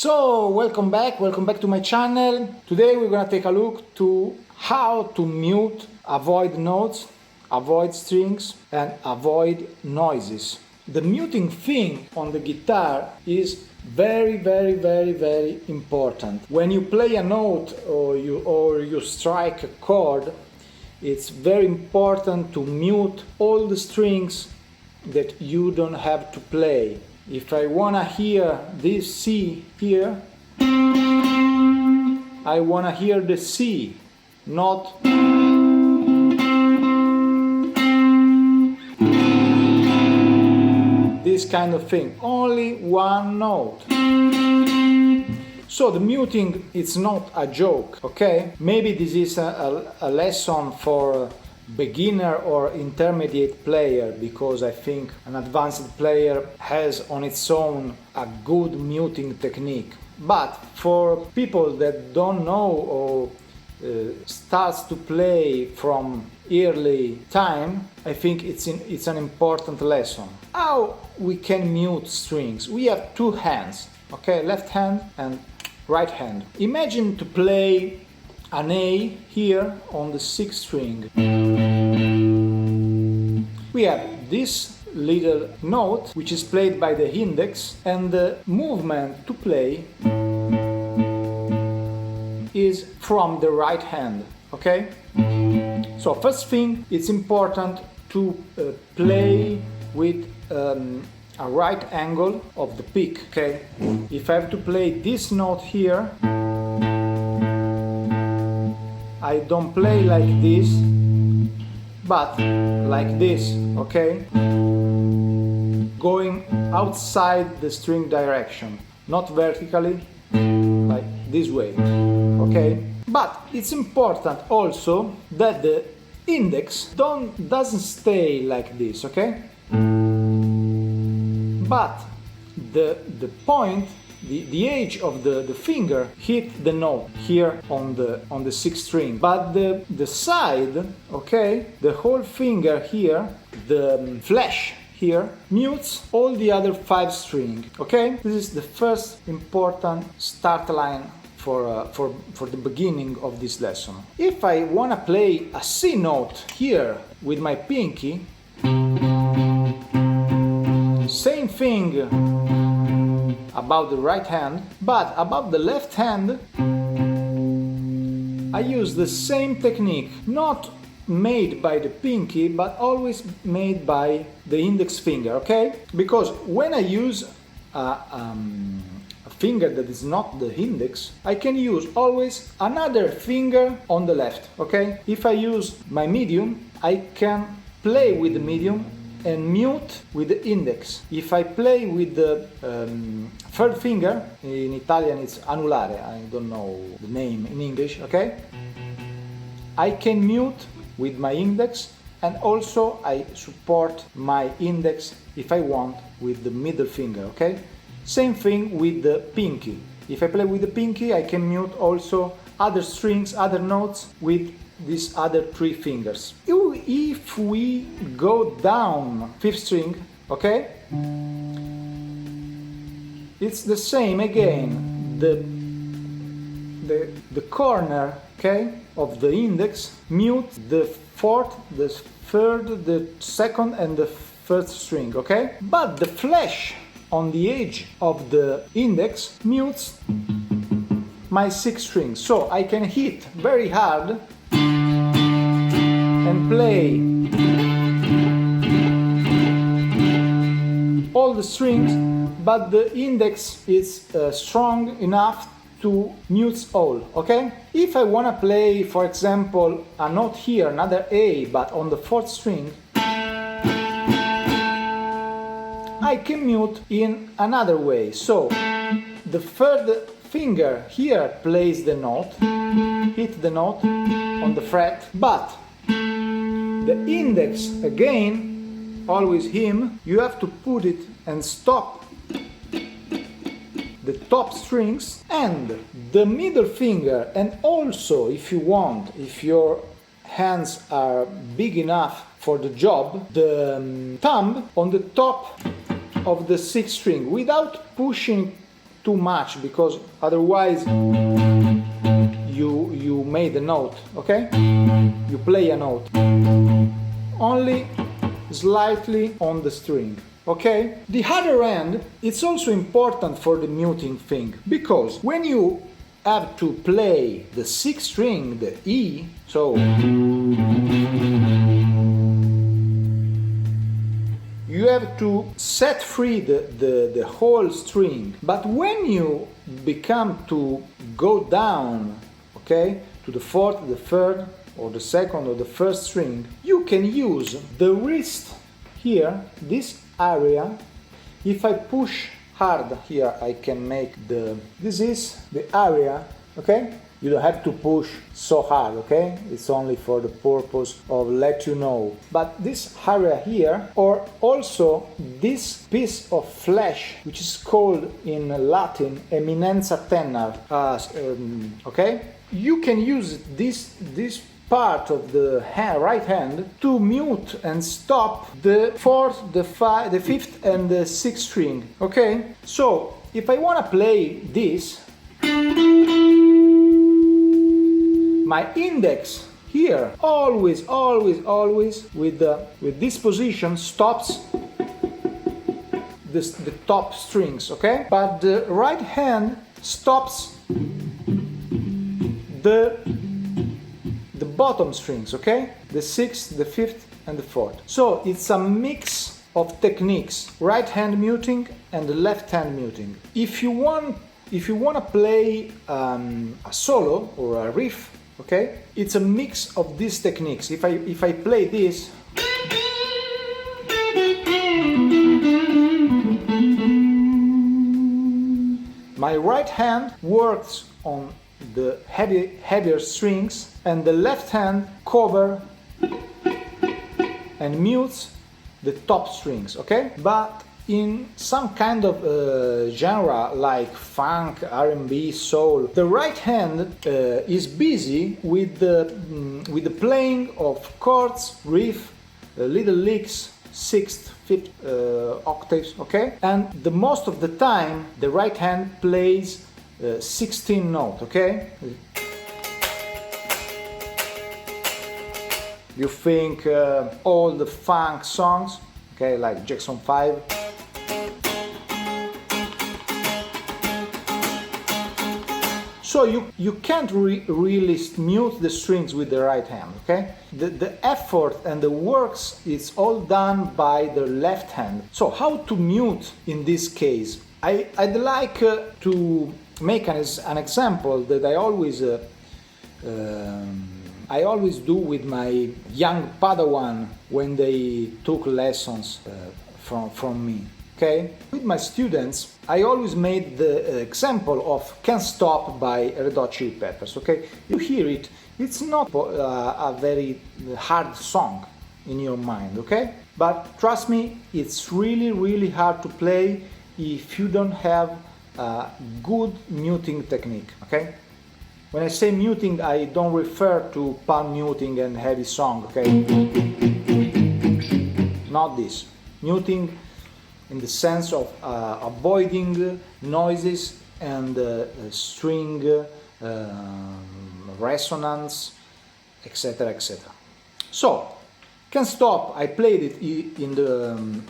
So, welcome back to my channel. Today we're gonna take a look to how to mute, avoid notes, avoid strings and avoid noises. The muting thing on the guitar is very important. When you play a note or you strike a chord, it's very important to mute all the strings that you don't have to play. If I wanna hear this C here, I wanna hear the C, not this kind of thing, only one note. So the muting, it's not a joke, okay? Maybe this is a lesson for beginner or intermediate player, because I think an advanced player has on its own a good muting technique. But for people that don't know or starts to play from early time, I think it's an important lesson. How we can mute strings? We have two hands, okay, left hand and right hand. Imagine to play an A here on the sixth string. We have this little note which is played by the index, and the movement to play is from the right hand, okay? So first thing, it's important to play with a right angle of the pick, okay? If I have to play this note here, I don't play like this, but like this, okay? Going outside the string direction, not vertically, like this way, okay? But it's important also that the index doesn't stay like this, okay? But the point, the edge of the finger hit the note here on the sixth string, but the side, okay, the whole finger here, the flash here, mutes all the other five strings, okay? This is the first important start line for the beginning of this lesson. If I wanna play a C note here with my pinky, same thing about the right hand, but about the left hand I use the same technique, not made by the pinky but always made by the index finger, okay? Because when I use a finger that is not the index, I can use always another finger on the left, okay? If I use my medium, I can play with the medium and mute with the index. If I play with the third finger, in Italian it's anulare, I don't know the name in English, okay? I can mute with my index, and also I support my index if I want with the middle finger, okay? Same thing with the pinky. If I play with the pinky, I can mute also other strings, other notes with these other three fingers. If we go down fifth string, okay, it's the same again. The corner, okay, of the index mute the fourth, the third, the second and the first string, okay? But the flash on the edge of the index mutes my sixth string. So I can hit very hard and play all the strings, but the index is strong enough to mute all, okay? If I wanna play, for example, a note here, another A, but on the fourth string, I can mute in another way. So the third finger here plays the note, hit the note on the fret, but the index again, always him, you have to put it and stop the top strings and the middle finger, and also if you want, if your hands are big enough for the job, the thumb on the top of the sixth string without pushing too much, because otherwise you made a note, okay? You play a note. Only slightly on the string, okay? The other end, it's also important for the muting thing, because when you have to play the sixth string, the E, so you have to set free the whole string. But when you become to go down, okay, to the fourth, the third, or the second or the first string, you can use the wrist here, this area. If I push hard here, I can make this is the area, okay? You don't have to push so hard, okay? It's only for the purpose of let you know. But this area here, or also this piece of flesh, which is called in Latin eminenza tenor, okay? You can use this part of the right hand to mute and stop the fourth, the fifth, and the sixth string, okay? So if I want to play this, my index here always with this position stops the top strings, okay? But the right hand stops the bottom strings, okay? The sixth, the fifth, and the fourth. So it's a mix of techniques: right hand muting and the left hand muting. If you want to play a solo or a riff, okay, it's a mix of these techniques. If I play this, my right hand works on the heavier strings, and the left hand cover and mutes the top strings, okay? But in some kind of genre like funk, R&B, soul, the right hand is busy with the playing of chords, riff, little licks, sixth, fifth octaves, okay? And the most of the time the right hand plays 16 note, okay? You think all the funk songs, okay, like Jackson 5. So you can't really mute the strings with the right hand, okay? The effort and the works is all done by the left hand. So how to mute in this case? I'd like to make an example that I always do with my young Padawan when they took lessons from me. Okay? With my students, I always made the example of Can't Stop by Red Hot Chili Peppers. Okay? You hear it, it's not a very hard song in your mind, okay? But trust me, it's really hard to play if you don't have a good muting technique, okay? When I say muting, I don't refer to palm muting and heavy song, okay? Not this. Muting in the sense of avoiding noises and string resonance, etc., etc. So, Can't Stop, I played it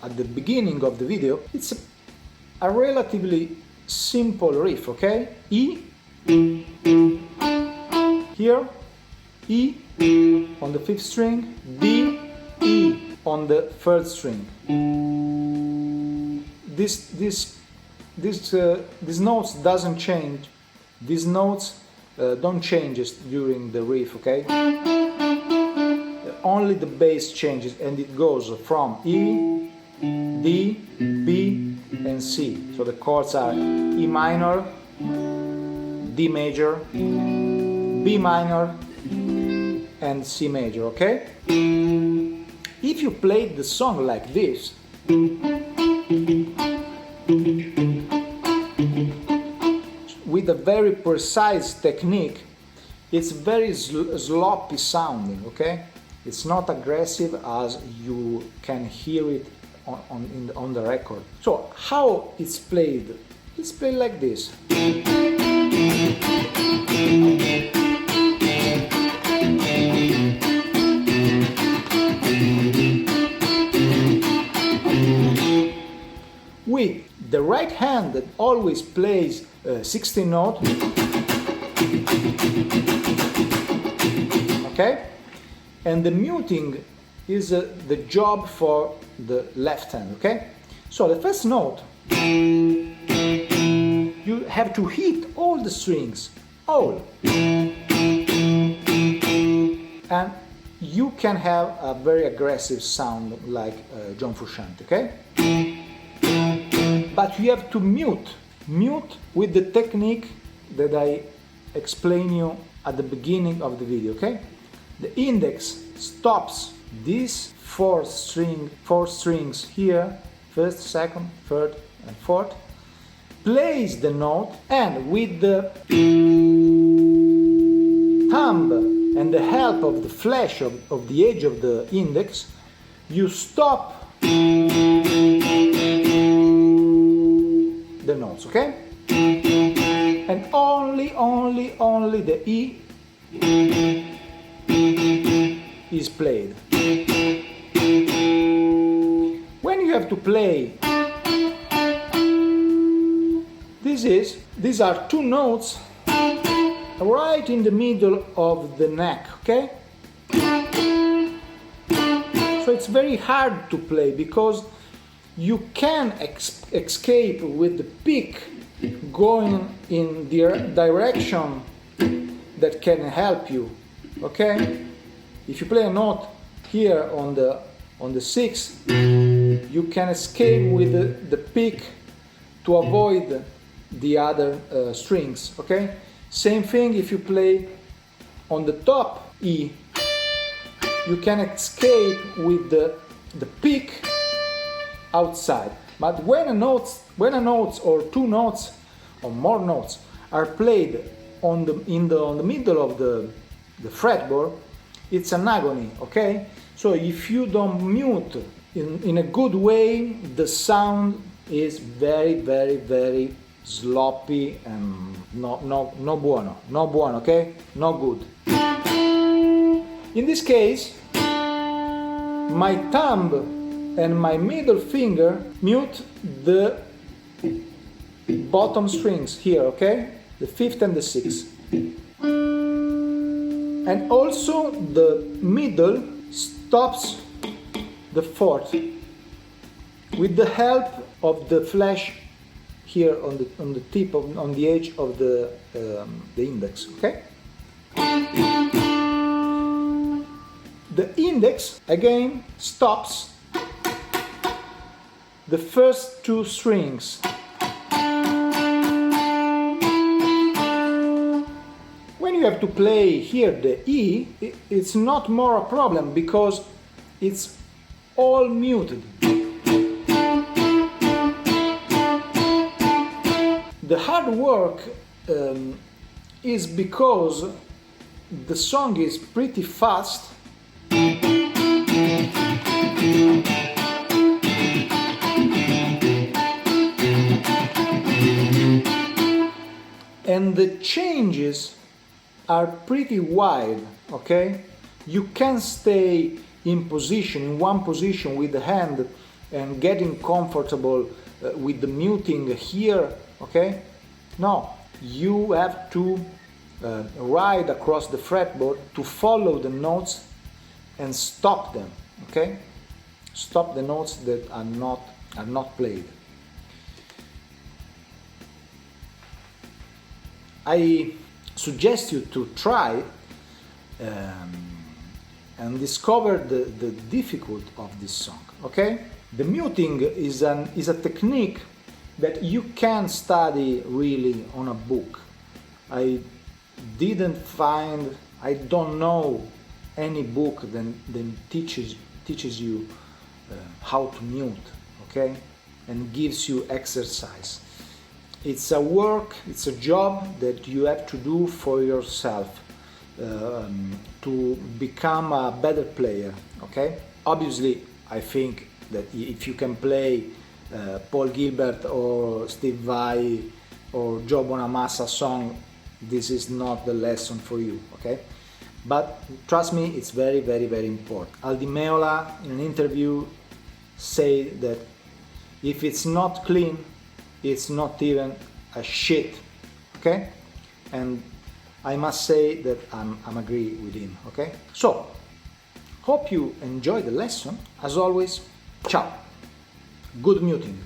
at the beginning of the video. It's a relatively simple riff, okay? E, here, E on the fifth string, D, E on the third string. These notes doesn't change. These notes don't change during the riff, okay? Only the bass changes, and it goes from E, D, B, and C. So the chords are E minor, D major, B minor, and C major, okay? If you played the song like this, with a very precise technique, it's very sloppy sounding, okay? It's not aggressive as you can hear it on the record. So how it's played Let's play like this. With the right hand that always plays 16 note, okay? And the muting is the job for the left hand, okay? So the first note, you have to hit all the strings, all. And you can have a very aggressive sound like John Frusciante, okay? But you have to mute with the technique that I explained you at the beginning of the video, okay? The index stops these four strings here, first, second, third, and fourth, plays the note, and with the thumb and the help of the flash of the edge of the index, you stop the notes, okay? And only the E is played. When you have to play, these are two notes right in the middle of the neck, okay? So it's very hard to play because you can escape with the pick going in the direction that can help you, okay? If you play a note here on the 6, you can escape with the pick to avoid the other strings, okay? Same thing if you play on the top E, you can escape with the pick outside. But when a note or two notes or more notes are played in the middle of the fretboard, it's an agony, okay? So if you don't mute in a good way, the sound is very sloppy and no buono, okay? No good. In this case, my thumb and my middle finger mute the bottom strings here, okay? The 5th and the 6th. And also the middle stops the 4th with the help of the flash here on the tip on the edge of the index, okay? The index again stops the first two strings. When you have to play here the E, it's not more a problem because it's all muted. The hard work is because the song is pretty fast. And the changes are pretty wide, okay? You can stay in one position with the hand and getting comfortable with the muting here, okay? No, you have to ride across the fretboard to follow the notes and stop them, okay? Stop the notes that are not played. I suggest you to try and discover the difficulty of this song, okay? The muting is a technique that you can study really on a book. I don't know any book that teaches you how to mute, okay? And gives you exercise. It's a work, it's a job that you have to do for yourself to become a better player, okay? Obviously, I think that if you can play Paul Gilbert or Steve Vai or Joe Bonamassa song, this is not the lesson for you, okay? But trust me, it's very, very, very important. Aldi Meola, in an interview, say that if it's not clean, it's not even a shit, okay? And I must say that I'm agree with him, okay? So, hope you enjoy the lesson. As always, ciao. Good muting.